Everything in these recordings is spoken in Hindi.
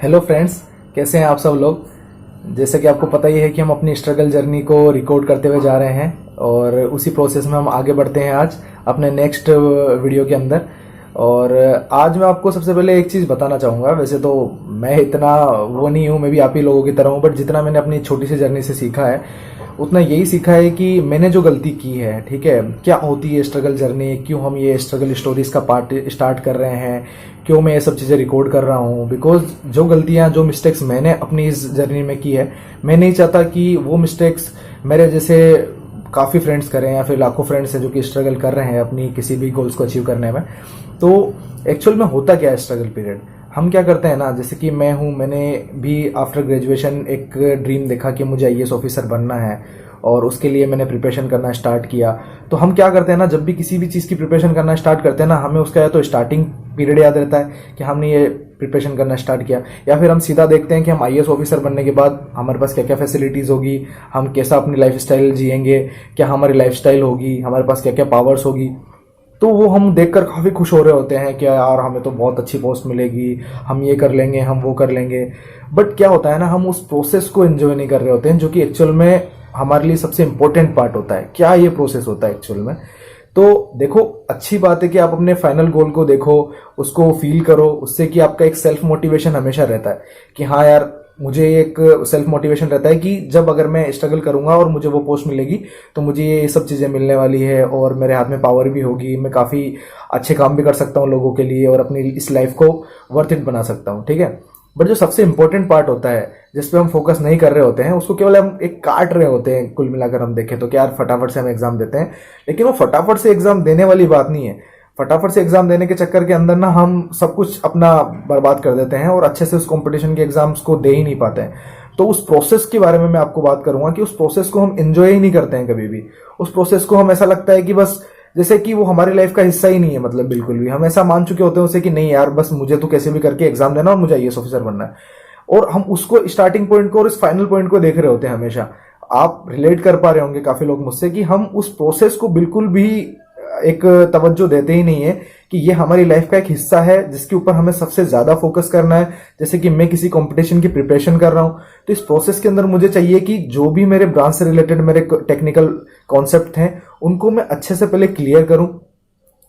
हेलो फ्रेंड्स, कैसे हैं आप सब लोग। जैसे कि आपको पता ही है कि हम अपनी स्ट्रगल जर्नी को रिकॉर्ड करते हुए जा रहे हैं और उसी प्रोसेस में हम आगे बढ़ते हैं आज अपने नेक्स्ट वीडियो के अंदर। और आज मैं आपको सबसे पहले एक चीज़ बताना चाहूँगा। वैसे तो मैं इतना वो नहीं हूँ, मैं भी आप ही लोगों की तरह हूँ, बट जितना मैंने अपनी छोटी सी जर्नी से सीखा है उतना यही सीखा है कि मैंने जो गलती की है, ठीक है, क्या होती है स्ट्रगल जर्नी, क्यों हम ये स्ट्रगल स्टोरीज का पार्ट स्टार्ट कर रहे हैं, क्यों मैं ये सब चीज़ें रिकॉर्ड कर रहा हूँ। बिकॉज जो गलतियाँ, जो मिस्टेक्स मैंने अपनी इस जर्नी में की है, मैं नहीं चाहता कि वो मिस्टेक्स मेरे जैसे काफ़ी फ्रेंड्स करें या फिर लाखों फ्रेंड्स हैं जो कि स्ट्रगल कर रहे हैं अपनी किसी भी गोल्स को अचीव करने में। तो एक्चुअल में होता क्या है स्ट्रगल पीरियड, हम क्या करते हैं ना, जैसे कि मैं हूँ, मैंने भी आफ्टर ग्रेजुएशन एक ड्रीम देखा कि मुझे आईएएस ऑफिसर बनना है और उसके लिए मैंने प्रिपरेशन करना स्टार्ट किया। तो हम क्या करते हैं ना, जब भी किसी भी चीज़ की प्रिपरेशन करना स्टार्ट करते हैं ना, हमें उसका या तो स्टार्टिंग पीरियड याद रहता है कि हमने ये प्रिपरेशन करना स्टार्ट किया, या फिर हम सीधा देखते हैं कि हम आईएएस ऑफिसर बनने के बाद हमारे पास क्या क्या फैसिलिटीज़ होगी, हम कैसा अपनी लाइफ स्टाइल जिएंगे, क्या हमारी लाइफ स्टाइल होगी, हमारे पास क्या क्या पावर्स होगी। तो वो हम देखकर काफ़ी खुश हो रहे होते हैं कि यार हमें तो बहुत अच्छी पोस्ट मिलेगी, हम ये कर लेंगे, हम वो कर लेंगे। बट क्या होता है ना, हम उस प्रोसेस को एंजॉय नहीं कर रहे होते हैं, जो कि एक्चुअल में हमारे लिए सबसे इंपॉर्टेंट पार्ट होता है। क्या ये प्रोसेस होता है एक्चुअल में, तो देखो, अच्छी बात है कि आप अपने फाइनल गोल को देखो, उसको फील करो, उससे कि आपका एक सेल्फ मोटिवेशन हमेशा रहता है कि हाँ यार, मुझे एक सेल्फ मोटिवेशन रहता है कि जब अगर मैं स्ट्रगल करूंगा और मुझे वो पोस्ट मिलेगी तो मुझे ये सब चीज़ें मिलने वाली है और मेरे हाथ में पावर भी होगी, मैं काफ़ी अच्छे काम भी कर सकता हूँ लोगों के लिए और अपनी इस लाइफ को वर्थ इट बना सकता हूँ, ठीक है। बट जो सबसे इंपॉर्टेंट पार्ट होता है जिस पे हम फोकस नहीं कर रहे होते हैं, उसको केवल हम एक काट रहे होते हैं। कुल मिलाकर हम देखें तो क्या यार फटाफट से हम एग्जाम देते हैं, लेकिन वो फटाफट से एग्जाम देने वाली बात नहीं है। फटाफट से एग्जाम देने के चक्कर के अंदर ना हम सब कुछ अपना बर्बाद कर देते हैं और अच्छे से उस कंपटीशन के एग्जाम्स को दे ही नहीं पाते हैं। तो उस प्रोसेस के बारे में मैं आपको बात करूंगा कि उस प्रोसेस को हम एंजॉय ही नहीं करते हैं कभी भी। उस प्रोसेस को हम ऐसा लगता है कि बस जैसे कि वो हमारी लाइफ का हिस्सा ही नहीं है, मतलब बिल्कुल भी हम ऐसा मान चुके होते हैं उसे कि नहीं यार, बस मुझे तो कैसे भी करके एग्जाम देना और मुझे आईएएस ऑफिसर बनना है। और हम उसको स्टार्टिंग पॉइंट को और इस फाइनल पॉइंट को देख रहे होते हैं हमेशा। आप रिलेट कर पा रहे होंगे काफी लोग मुझसे कि हम उस प्रोसेस को बिल्कुल भी एक तवज्जो देते ही नहीं है कि ये हमारी लाइफ का एक हिस्सा है जिसके ऊपर हमें सबसे ज्यादा फोकस करना है। जैसे कि मैं किसी कंपटीशन की प्रिपरेशन कर रहा हूं, तो इस प्रोसेस के अंदर मुझे चाहिए कि जो भी मेरे ब्रांच से रिलेटेड मेरे टेक्निकल कॉन्सेप्ट हैं उनको मैं अच्छे से पहले क्लियर करूं।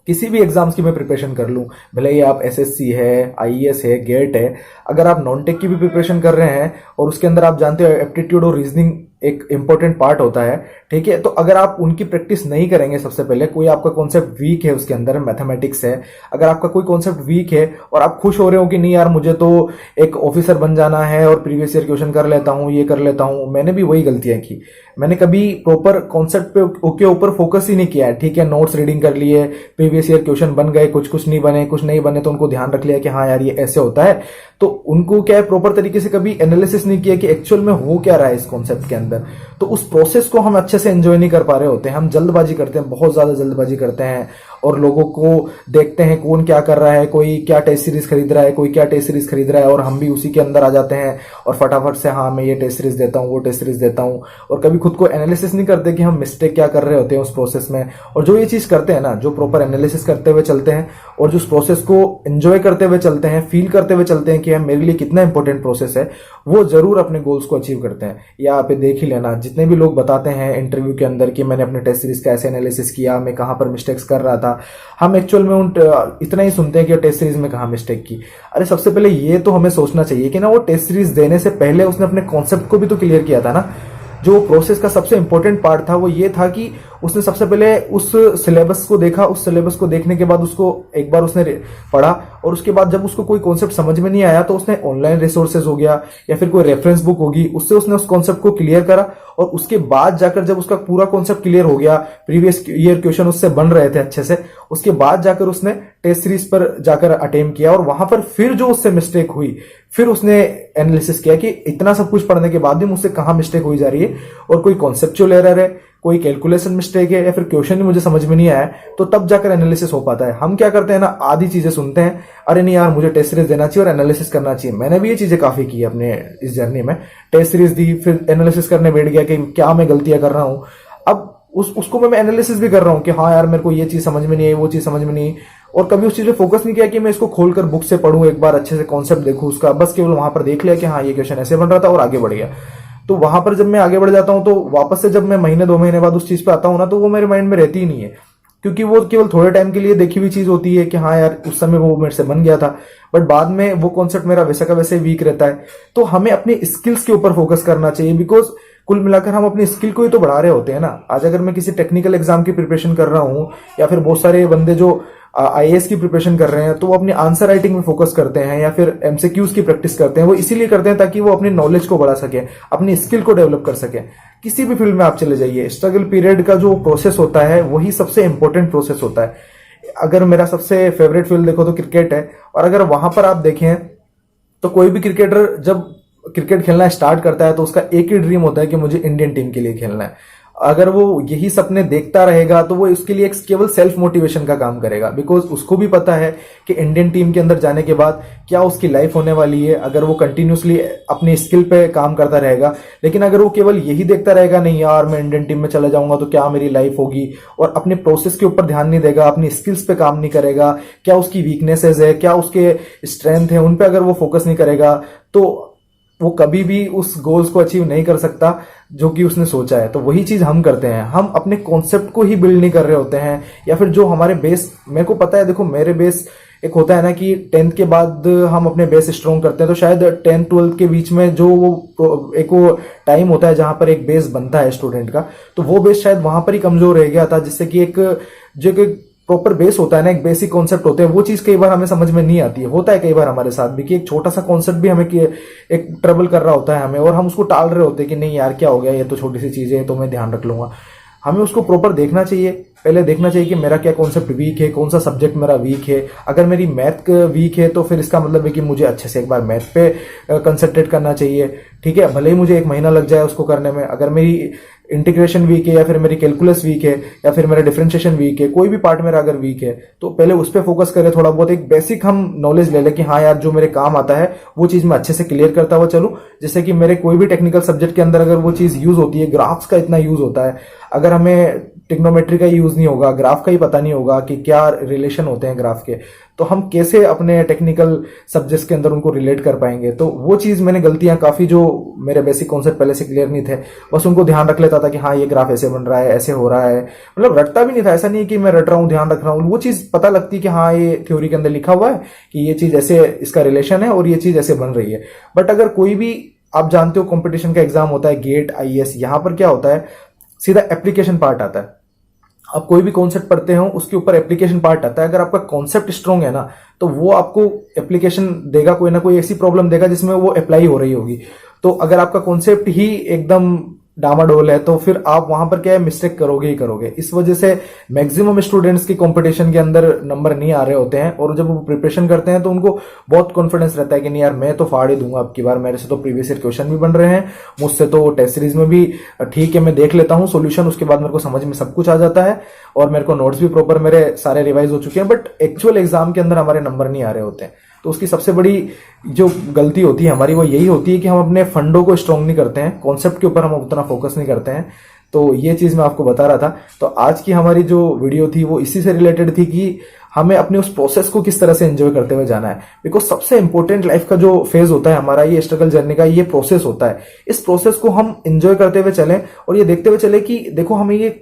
किसी भी एग्जाम्स की मैं प्रिपरेशन कर लूं, भले ही आप एसएससी है, आईएएस है, गेट है, अगर आप नॉन टेक की भी प्रिपरेशन कर रहे हैं और उसके अंदर आप जानते हो एप्टीट्यूड और रीजनिंग एक इंपॉर्टेंट पार्ट होता है, ठीक है, तो अगर आप उनकी प्रैक्टिस नहीं करेंगे, सबसे पहले कोई आपका कॉन्सेप्ट वीक है उसके अंदर, मैथमेटिक्स है, अगर आपका कोई कॉन्सेप्ट वीक है और आप खुश हो रहे हो कि नहीं यार मुझे तो एक ऑफिसर बन जाना है और प्रीवियस ईयर क्वेश्चन कर लेता हूं, ये कर लेता हूं, मैंने भी वही गलतियां की। मैंने कभी प्रॉपर कॉन्सेप्ट के ऊपर फोकस ही नहीं किया है, ठीक है, नोट्स रीडिंग कर लिए, प्रीवियस ईयर क्वेश्चन बन गए, कुछ कुछ नहीं बने, कुछ नहीं बने तो उनको ध्यान रख लिया कि हाँ यार ये ऐसे होता है, तो उनको क्या है, प्रॉपर तरीके से कभी एनालिसिस नहीं किया कि एक्चुअल में हो क्या रहा है इस कॉन्सेप्ट के अंदर। तो उस प्रोसेस को हम अच्छे से एंजॉय नहीं कर पा रहे होते हैं, हम जल्दबाजी करते हैं, बहुत ज्यादा जल्दबाजी करते हैं और लोगों को देखते हैं कौन क्या कर रहा है, कोई क्या टेस्ट सीरीज खरीद रहा है, कोई क्या टेस्ट सीरीज खरीद रहा है और हम भी उसी के अंदर आ जाते हैं और फटाफट से हाँ मैं ये टेस्ट सीरीज देता हूँ, वो टेस्ट सीरीज देता हूँ, और कभी खुद को एनालिसिस नहीं करते कि हम मिस्टेक क्या कर रहे होते हैं उस प्रोसेस में। और जो ये चीज करते हैं ना, जो प्रॉपर एनालिसिस करते हुए चलते हैं और जो उस प्रोसेस को एंजॉय करते हुए चलते हैं, फील करते हुए चलते हैं कि यार मेरे लिए कितना इंपॉर्टेंट प्रोसेस है, वो जरूर अपने गोल्स को अचीव करते हैं। या आप देख ही लेना, जितने भी लोग बताते हैं इंटरव्यू के अंदर कि मैंने अपने टेस्ट सीरीज का ऐसे एनालिसिस किया, मैं कहां पर मिस्टेक्स कर रहा था, हम एक्चुअल में इतना ही सुनते हैं कि टेस्ट सीरीज में कहां मिस्टेक की। अरे सबसे पहले ये तो हमें सोचना चाहिए कि ना वो टेस्ट सीरीज देने से पहले उसने अपने कॉन्सेप्ट को भी तो क्लियर किया था ना। जो प्रोसेस का सबसे इंपॉर्टेंट पार्ट था वो ये था कि उसने सबसे पहले उस सिलेबस को देखा, उस सिलेबस को देखने के बाद उसको एक बार उसने पढ़ा और उसके बाद जब उसको कोई कॉन्सेप्ट समझ में नहीं आया तो उसने ऑनलाइन रिसोर्सेज हो गया या फिर कोई रेफरेंस बुक होगी, उससे उसने उस कॉन्सेप्ट को क्लियर करा और उसके बाद जाकर जब उसका पूरा कॉन्सेप्ट क्लियर हो गया, प्रीवियस ईयर क्वेश्चन उससे बन रहे थे अच्छे से, उसके बाद जाकर उसने टेस्ट सीरीज पर जाकर अटेम्प्ट किया और वहां पर फिर जो उससे मिस्टेक हुई, फिर उसने एनालिसिस किया कि इतना सब कुछ पढ़ने के बाद भी मुझसे कहां मिस्टेक हुई जा रही है और कोई कॉन्सेप्चुअल एरर है, कोई कैलकुलेशन मिस्टेक है या फिर क्वेश्चन ही मुझे समझ में नहीं आया, तो तब जाकर एनालिसिस हो पाता है। हम क्या करते हैं ना, आधी चीजें सुनते हैं, अरे नहीं यार मुझे टेस्ट सीरीज देना चाहिए और एनालिसिस करना चाहिए। मैंने भी ये चीजें काफी की अपने इस जर्नी में, टेस्ट सीरीज दी, फिर एनालिसिस करने बैठ गया कि क्या मैं गलतियां कर रहा हूं। अब उसको मैं एनालिसिस भी कर रहा हूं कि हाँ यार मेरे को ये चीज समझ में नहीं आई, वो चीज समझ में नहीं आई, और कभी उस चीज पे फोकस नहीं किया कि मैं इसको खोलकर बुक से पढूं, एक बार अच्छे से कॉन्सेप्ट देखूं उसका, बस केवल वहां पर देख लिया कि हाँ ये क्वेश्चन ऐसे बन रहा था और आगे बढ़ गया। तो वहां पर जब मैं आगे बढ़ जाता हूं तो वापस से जब मैं महीने 2 महीने बाद उस चीज पे आता हूं ना, तो वो मेरे माइंड में रहती ही नहीं है, क्योंकि वो केवल थोड़े टाइम के लिए देखी हुई चीज होती है कि हाँ यार उस समय वो मेरे से बन गया था, बट बाद में वो कॉन्सेप्ट मेरा वैसा का वैसे वीक रहता है। तो हमें अपनी स्किल्स के ऊपर फोकस करना चाहिए, बिकॉज कुल मिलाकर हम अपनी स्किल को ही तो बढ़ा रहे होते हैं ना। आज अगर मैं किसी टेक्निकल एग्जाम की प्रिपरेशन कर रहा हूं, या फिर बहुत सारे बंदे जो आईएएस की प्रिपरेशन कर रहे हैं, तो वो अपनी आंसर राइटिंग में फोकस करते हैं या फिर एमसीक्यूज की प्रैक्टिस करते हैं। वो इसीलिए करते हैं ताकि वो अपनी नॉलेज को बढ़ा सके, अपनी स्किल को डेवलप कर सके। किसी भी फील्ड में आप चले जाइए, स्ट्रगल पीरियड का जो प्रोसेस होता है वही सबसे इंपॉर्टेंट प्रोसेस होता है। अगर मेरा सबसे फेवरेट फील्ड देखो तो क्रिकेट है, और अगर वहां पर आप देखें तो कोई भी क्रिकेटर जब क्रिकेट खेलना स्टार्ट करता है तो उसका एक ही ड्रीम होता है कि मुझे इंडियन टीम के लिए खेलना है। अगर वो यही सपने देखता रहेगा तो वो उसके लिए एक केवल सेल्फ मोटिवेशन का काम करेगा, बिकॉज उसको भी पता है कि इंडियन टीम के अंदर जाने के बाद क्या उसकी लाइफ होने वाली है अगर वो कंटिन्यूसली अपनी स्किल पे काम करता रहेगा। लेकिन अगर वो केवल यही देखता रहेगा, नहीं यार मैं इंडियन टीम में चला जाऊंगा तो क्या मेरी लाइफ होगी, और अपने प्रोसेस के ऊपर ध्यान नहीं देगा, अपनी स्किल्स पे काम नहीं करेगा, क्या उसकी वीकनेसेस है, क्या उसके स्ट्रेंथ है, उन पे अगर वो फोकस नहीं करेगा, तो वो कभी भी उस गोल्स को अचीव नहीं कर सकता जो कि उसने सोचा है। तो वही चीज हम करते हैं, हम अपने कॉन्सेप्ट को ही बिल्ड नहीं कर रहे होते हैं, या फिर जो हमारे बेस, मेरे को पता है, देखो मेरे बेस एक होता है ना कि 10th के बाद हम अपने बेस स्ट्रॉन्ग करते हैं, तो शायद 10th 12th के बीच में जो वो टाइम होता है जहां पर एक बेस बनता है स्टूडेंट का, तो वो बेस शायद वहां पर ही कमजोर रह गया था, जिससे कि एक जो प्रॉपर बेस होता है ना, एक बेसिक कॉन्सेप्ट होते हैं, वो चीज कई बार हमें समझ में नहीं आती है। होता है कई बार हमारे साथ भी कि एक छोटा सा कॉन्सेप्ट भी हमें एक ट्रबल कर रहा होता है हमें, और हम उसको टाल रहे होते हैं कि नहीं यार क्या हो गया, ये तो छोटी सी चीज है, तो मैं ध्यान रख लूंगा। हमें उसको प्रॉपर देखना चाहिए, पहले देखना चाहिए कि मेरा क्या कॉन्सेप्ट वीक है, कौन सा सब्जेक्ट मेरा वीक है। अगर मेरी मैथ वीक है तो फिर इसका मतलब है कि मुझे अच्छे से एक बार मैथ पे कंसंट्रेट करना चाहिए, ठीक है, भले ही मुझे 1 महीना लग जाए उसको करने में। अगर मेरी इंटीग्रेशन वीक है, या फिर मेरी कैलकुलस वीक है, या फिर मेरा डिफरेंशिएशन वीक है, कोई भी पार्ट मेरा अगर वीक है, तो पहले उस पर फोकस करें, थोड़ा बहुत एक बेसिक हम नॉलेज ले लें कि हाँ यार जो मेरे काम आता है वो चीज मैं अच्छे से क्लियर करता हुआ चलूं, जिससे कि मेरे कोई भी टेक्निकल सब्जेक्ट के अंदर अगर वो चीज यूज होती है, ग्राफ्स का इतना यूज होता है, अगर हमें टिग्नोमेट्री का यूज नहीं होगा, ग्राफ का ही पता नहीं होगा कि क्या रिलेशन होते हैं ग्राफ के, तो हम कैसे अपने टेक्निकल सब्जेक्ट्स के अंदर उनको रिलेट कर पाएंगे। तो वो चीज मैंने गलतियां काफी, जो मेरे बेसिक कॉन्सेप्ट पहले से क्लियर नहीं थे, बस उनको ध्यान रख लेता था कि हाँ ये ग्राफ ऐसे बन रहा है, ऐसे हो रहा है, मतलब रटता भी नहीं था। ऐसा नहीं है कि मैं रट रहा हूँ, ध्यान रख रहा हूँ, वो चीज पता लगती कि हाँ ये थ्योरी के अंदर लिखा हुआ है कि ये चीज ऐसे इसका रिलेशन है और ये चीज ऐसे बन रही है। बट अगर कोई भी, आप जानते हो कंपटीशन का एग्जाम होता है गेट, आईएएस, यहां पर क्या होता है, सीधा एप्लीकेशन पार्ट आता है। आप कोई भी कॉन्सेप्ट पढ़ते हो उसके ऊपर एप्लीकेशन पार्ट आता है। अगर आपका कॉन्सेप्ट स्ट्रांग है ना, तो वो आपको एप्लीकेशन देगा, कोई ना कोई ऐसी प्रॉब्लम देगा जिसमें वो अप्लाई हो रही होगी। तो अगर आपका कॉन्सेप्ट ही एकदम डामाडोल है तो फिर आप वहां पर क्या है, मिस्टेक करोगे ही करोगे। इस वजह से मैक्सिमम स्टूडेंट्स के कंपटीशन के अंदर नंबर नहीं आ रहे होते हैं, और जब वो प्रिपरेशन करते हैं तो उनको बहुत कॉन्फिडेंस रहता है कि नहीं यार मैं तो फाड़ ही दूंगा अब की बार, मेरे से तो प्रीवियस ईयर क्वेश्चन भी बन रहे हैं, मुझसे तो टेस्ट सीरीज में भी ठीक है, मैं देख लेता हूं सोल्यूशन, उसके बाद मेरे को समझ में सब कुछ आ जाता है, और मेरे को नोट्स भी प्रॉपर मेरे सारे रिवाइज हो चुके हैं। बट एक्चुअल एग्जाम के अंदर हमारे नंबर नहीं आ रहे होते हैं। तो उसकी सबसे बड़ी जो गलती होती है हमारी, वो यही होती है कि हम अपने फंडों को स्ट्रॉन्ग नहीं करते हैं, कॉन्सेप्ट के ऊपर हम उतना फोकस नहीं करते हैं। तो ये चीज मैं आपको बता रहा था। तो आज की हमारी जो वीडियो थी वो इसी से रिलेटेड थी कि हमें अपने उस प्रोसेस को किस तरह से एंजॉय करते हुए जाना है। बिकॉज सबसे इंपॉर्टेंट लाइफ का जो फेज होता है हमारा, ये स्ट्रगल जर्नी का ये प्रोसेस होता है। इस प्रोसेस को हम एंजॉय करते हुए चलें, और ये देखते हुए चले कि देखो हमें ये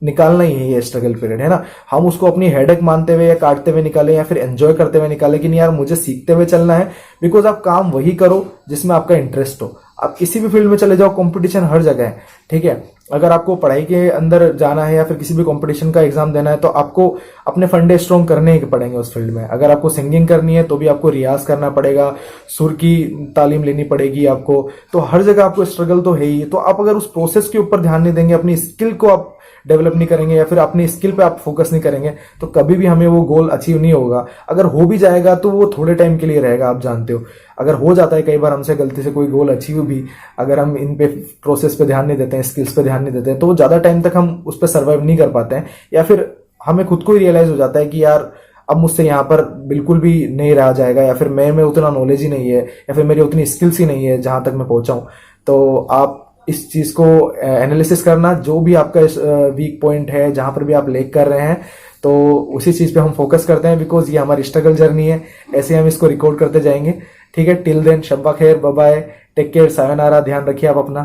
निकालना ही है, ये स्ट्रगल पीरियड है ना, हम उसको अपनी हेडेक मानते हुए या काटते हुए निकालें, या फिर एंजॉय करते हुए निकालें कि नहीं यार मुझे सीखते हुए चलना है। बिकॉज आप काम वही करो जिसमें आपका इंटरेस्ट हो। आप किसी भी फील्ड में चले जाओ, कंपटीशन हर जगह है, ठीक है। अगर आपको पढ़ाई के अंदर जाना है या फिर किसी भी कंपटीशन का एग्जाम देना है, तो आपको अपने फंडे स्ट्रॉन्ग करने ही पड़ेंगे उस फील्ड में। अगर आपको सिंगिंग करनी है तो भी आपको रियाज करना पड़ेगा, सुर की तालीम लेनी पड़ेगी आपको। तो हर जगह आपको स्ट्रगल तो है ही। तो आप अगर उस प्रोसेस के ऊपर ध्यान नहीं देंगे, अपनी स्किल को आप डेवलप नहीं करेंगे, या फिर अपनी स्किल पे आप फोकस नहीं करेंगे, तो कभी भी हमें वो गोल अचीव नहीं होगा। अगर हो भी जाएगा तो वो थोड़े टाइम के लिए रहेगा, आप जानते हो। अगर हो जाता है कई बार हमसे गलती से कोई गोल अचीव भी, अगर हम इन पे प्रोसेस पे ध्यान नहीं देते हैं, स्किल्स पे ध्यान नहीं देते हैं, तो वो ज्यादा टाइम तक हम उस पर सर्वाइव नहीं कर पाते हैं, या फिर हमें खुद को ही रियलाइज हो जाता है कि यार अब मुझसे यहाँ पर बिल्कुल भी नहीं रहा जाएगा, या फिर मैं उतना नॉलेज ही नहीं है, या फिर मेरी उतनी स्किल्स ही नहीं है जहां तक मैं पहुंचा हूं। तो आप इस चीज को एनालिसिस करना, जो भी आपका वीक पॉइंट है, जहां पर भी आप लेक कर रहे हैं, तो तो उसी चीज पे हम फोकस करते हैं, बिकॉज ये हमारी स्ट्रगल जर्नी है, ऐसे हम इसको रिकॉर्ड करते जाएंगे। ठीक है, टिल देन शब्बा खैर, बाय बाय, टेक केयर, सायोनारा, ध्यान रखिए आप अपना।